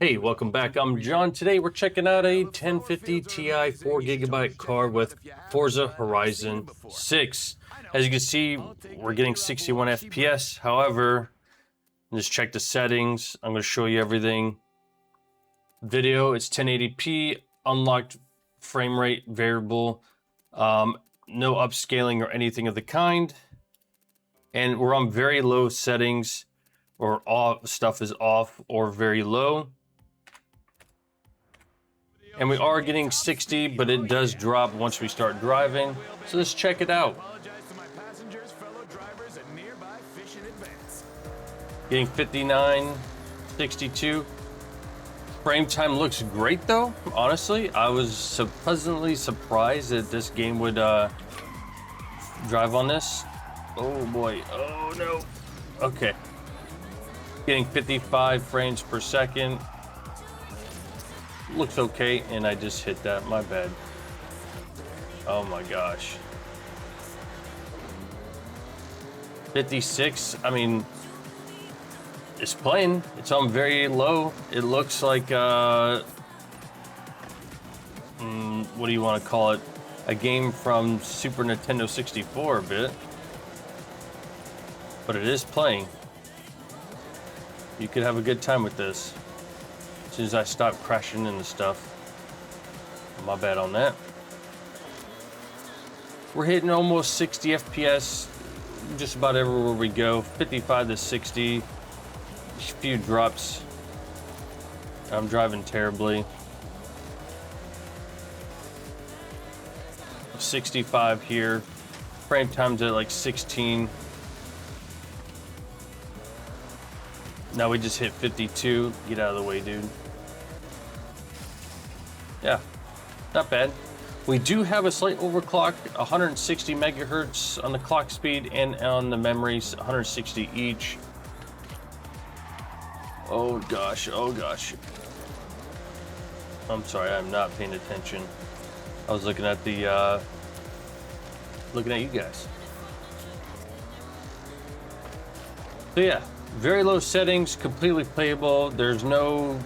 Hey, welcome back. I'm John. Today we're checking out a 1050 Ti 4GB card with Forza Horizon 6. As you can see, we're getting 61 FPS. However, just check the settings. I'm going to show you everything. Video, it's 1080p, unlocked frame rate variable, no upscaling or anything of the kind. And we're on very low settings, or all stuff is off or very low. And we are getting 60, but it does drop once we start driving. So let's check it out. Getting 59, 62. Frame time looks great though, honestly. I was so pleasantly surprised that this game would drive on this. Oh boy, oh no. Okay. Getting 55 frames per second. Looks okay, and I just hit that, my bad. Oh my gosh. 56, I mean, it's playing. It's on very low. It looks like, what do you want to call it? A game from Super Nintendo 64 a bit. But it is playing. You could have a good time with this. As soon as I stop crashing into stuff. My bad on that. We're hitting almost 60 FPS just about everywhere we go. 55 to 60. A few drops. I'm driving terribly. 65 here. Frame time's at like 16. Now we just hit 52. Get out of the way, dude. Yeah, not bad. We do have a slight overclock, 160 megahertz on the clock speed and on the memories, 160 each. Oh gosh, oh gosh. I'm sorry, I'm not paying attention. I was looking at the, looking at you guys. So yeah. Very low settings, completely playable. There's no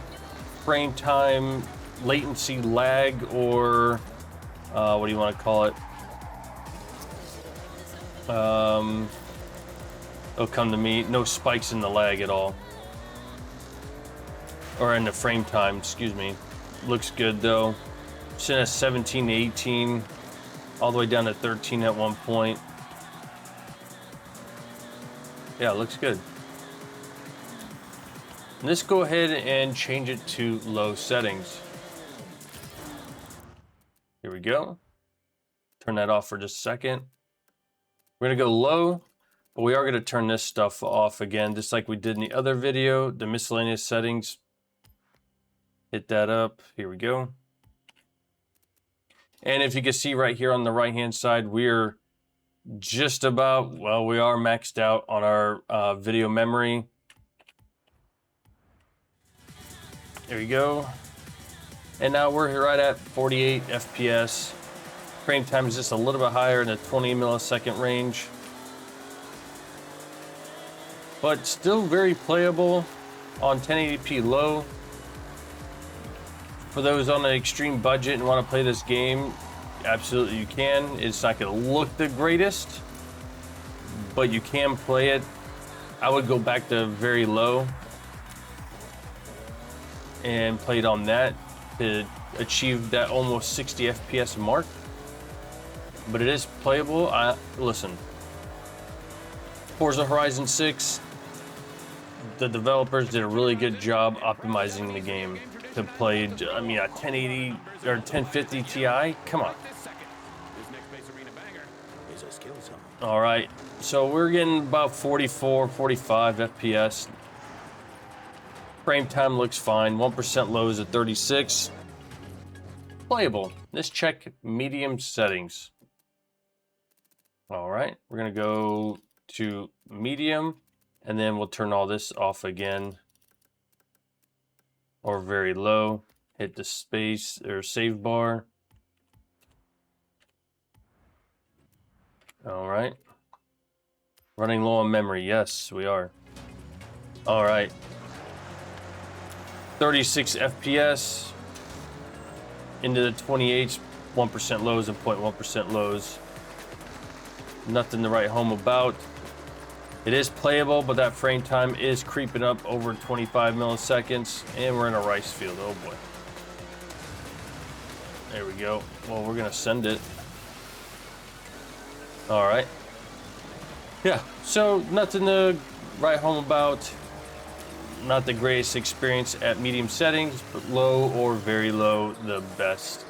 frame time, latency, lag, or what do you want to call it? It'll come to me. No spikes in the lag at all. Or in the frame time, excuse me. Looks good though. Sitting at 17 to 18, all the way down to 13 at one point. Yeah, it looks good. Let's go ahead and change it to low settings. Here we go. Turn that off for just a second. We're gonna go low, but we are gonna turn this stuff off again, just like we did in the other video, the miscellaneous settings. Hit that up, here we go. And if you can see right here on the right-hand side, we're just about, well, we are maxed out on our video memory. There you go. And now we're right at 48 FPS. Frame time is just a little bit higher in the 20 millisecond range. But still very playable on 1080p low. For those on an extreme budget and want to play this game, absolutely you can. It's not going to look the greatest, but you can play it. I would go back to very low and played on that to achieve that almost 60 FPS mark. But it is playable. Listen, Forza Horizon 6, the developers did a really good job optimizing the game to play, I mean, a 1080 or 1050 Ti, come on. All right, so we're getting about 44, 45 FPS. Frame time looks fine. 1% low is at 36. Playable. Let's check medium settings. All right, we're gonna go to medium, and then we'll turn all this off again, or very low. Hit the space or save bar. All right. Running low on memory. Yes, we are. All right. 36 FPS into the 28s, 1% lows and 0.1% lows. Nothing to write home about. It is playable, but that frame time is creeping up over 25 milliseconds, and we're in a rice field. Oh boy. There we go. Well, we're gonna send it. All right. Yeah, so nothing to write home about. Not the greatest experience at medium settings, but low or very low, the best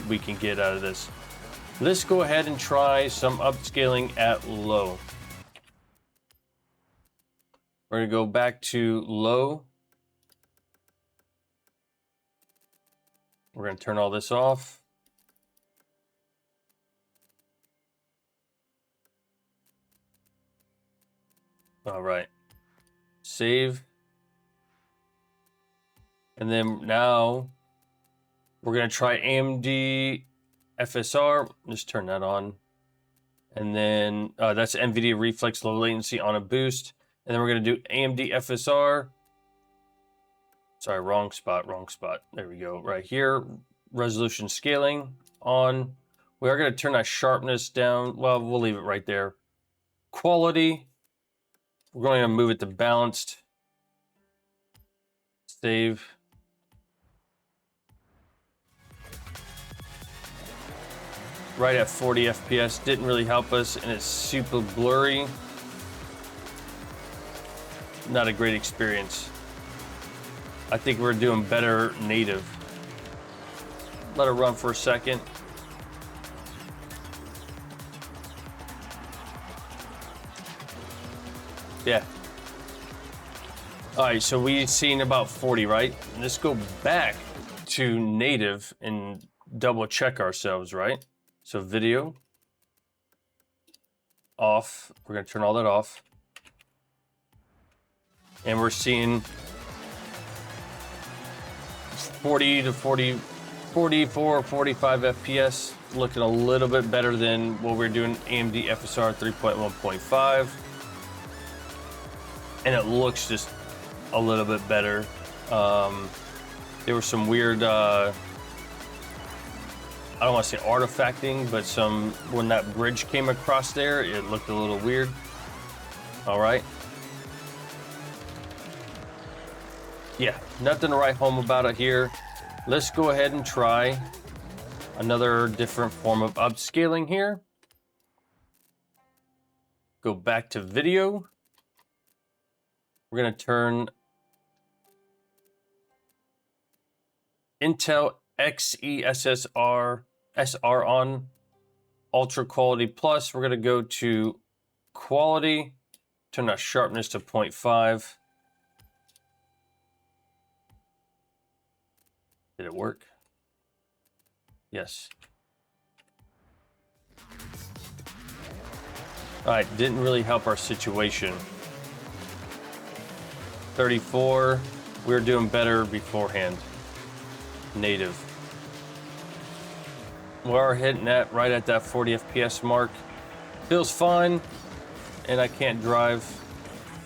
we can get out of this. Let's go ahead and try some upscaling at low. We're gonna go back to low. We're gonna turn all this off. All right, save. And then now we're gonna try AMD FSR. Just turn that on. And then that's NVIDIA Reflex Low Latency on a boost. And then we're gonna do AMD FSR. Sorry, wrong spot. There we go, right here. Resolution scaling on. We are gonna turn that sharpness down. Well, we'll leave it right there. Quality. We're going to move it to balanced. Save. Right at 40 FPS. Didn't really help us, and it's super blurry. Not a great experience. I think we're doing better native. Let it run for a second. Yeah. All right, so we've seen about 40, right? Let's go back to native and double check ourselves, right? So video off. We're gonna turn all that off. And we're seeing 40 to 40, 44, 45 FPS, looking a little bit better than what we're doing AMD FSR 3.1.5. And it looks just a little bit better. There was some weird, I don't want to say artifacting, but when that bridge came across there, it looked a little weird. All right. Yeah, nothing to write home about it here. Let's go ahead and try another different form of upscaling here. Go back to video. We're gonna turn Intel XESS-SR on Ultra Quality Plus. We're gonna go to Quality, turn our sharpness to 0.5. Did it work? Yes. All right, didn't really help our situation. 34, we were doing better beforehand. Native. We are hitting that right at that 40 FPS mark. Feels fine, and I can't drive.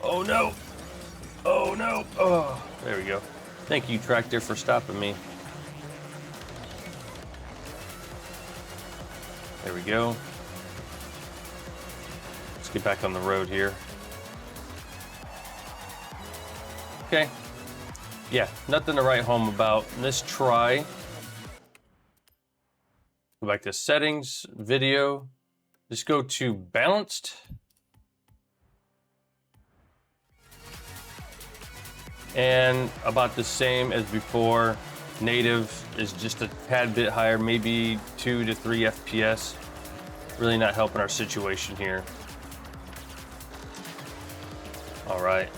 Oh no! Oh no! Oh, there we go. Thank you, tractor, for stopping me. There we go. Let's get back on the road here. Okay. Yeah, nothing to write home about. Let's try. Go back to settings, video. Let's go to balanced. And about the same as before. Native is just a tad bit higher, maybe 2 to 3 FPS. Really not helping our situation here. All right.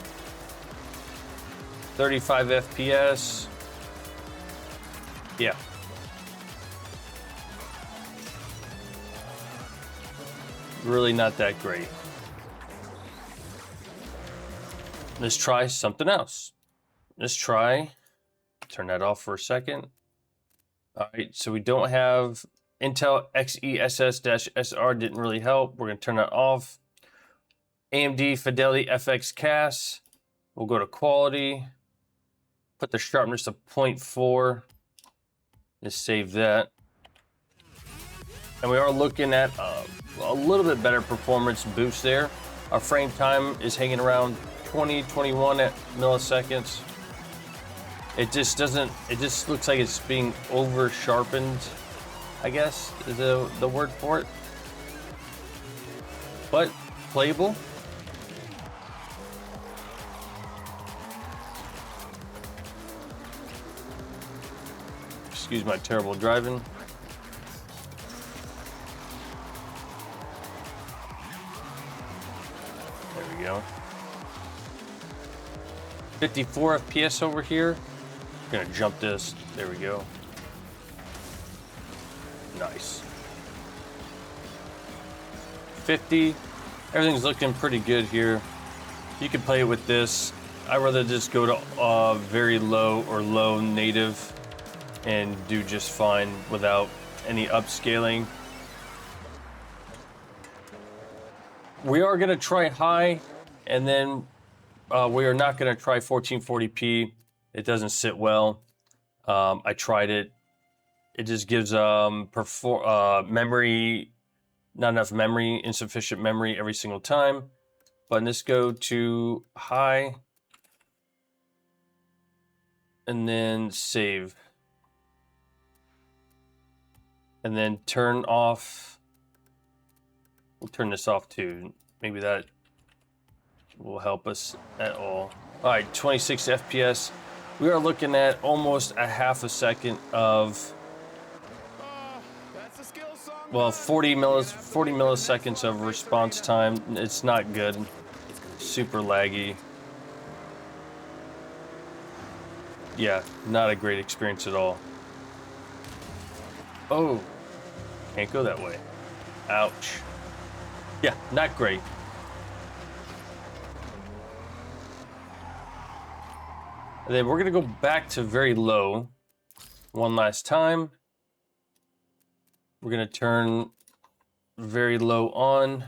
35 FPS. Yeah. Really not that great. Let's try something else. Let's try, turn that off for a second. All right, so we don't have Intel XESS-SR, didn't really help. We're gonna turn that off. AMD Fidelity FX CAS. We'll go to quality. Put the sharpness to 0.4. Just save that. And we are looking at a little bit better performance boost there. Our frame time is hanging around 21 milliseconds. It just looks like it's being over sharpened, I guess is the word for it. But playable. Excuse my terrible driving. There we go. 54 FPS over here. Gonna jump this. There we go. Nice. 50. Everything's looking pretty good here. You can play it with this. I'd rather just go to very low or low native and do just fine without any upscaling. We are gonna try high, and then we are not gonna try 1440p. It doesn't sit well. I tried it. It just gives memory, not enough memory, insufficient memory every single time. But let's go to high and then save. And then turn off. We'll turn this off too. Maybe that will help us at all. All right, 26 FPS. We are looking at almost a half a second of, well, 40 milliseconds of response time. It's not good. Super laggy. Yeah, not a great experience at all. Oh, can't go that way. Ouch. Yeah, not great. And then we're gonna go back to very low one last time. We're gonna turn very low on.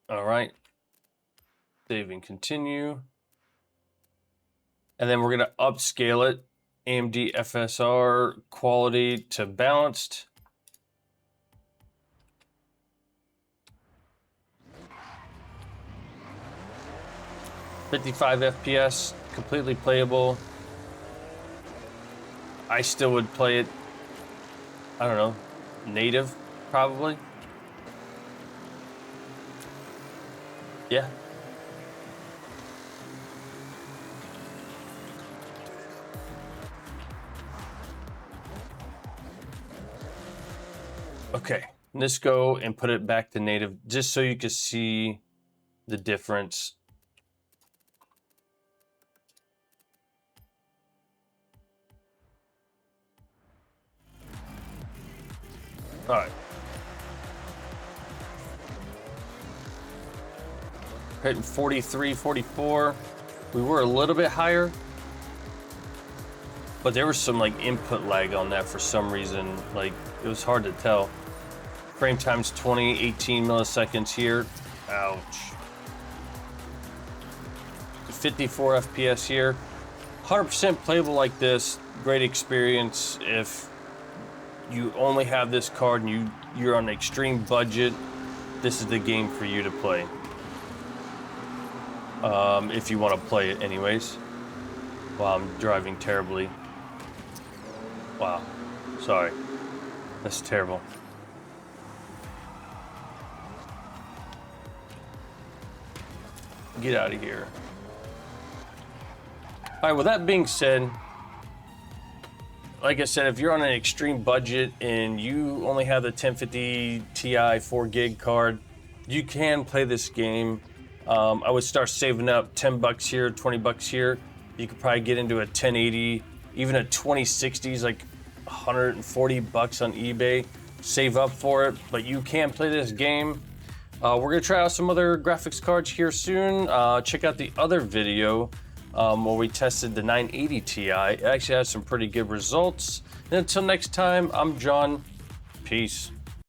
All right, save and continue. And then we're gonna upscale it, AMD FSR quality to balanced. .55 FPS, completely playable. I still would play it, I don't know, native, probably. Yeah. Okay, let's go and put it back to native just so you can see the difference. All right. Hitting 43, 44. We were a little bit higher, but there was some like input lag on that for some reason. Like it was hard to tell. Frame time's 20, 18 milliseconds here. Ouch. 54 FPS here. 100% playable like this. Great experience if you only have this card and you're on an extreme budget. This is the game for you to play. If you want to play it anyways. Wow, I'm driving terribly. Wow, sorry. That's terrible. Get out of here. All right, with that being said, like I said, if you're on an extreme budget and you only have the 1050 Ti 4 gig card, you can play this game. I would start saving up 10 bucks here, 20 bucks here. You could probably get into a 1080, even a 2060 is like 140 bucks on eBay. Save up for it, but you can play this game. We're gonna try out some other graphics cards here soon. Check out the other video where we tested the 980 Ti. It actually has some pretty good results. And until next time, I'm John. Peace.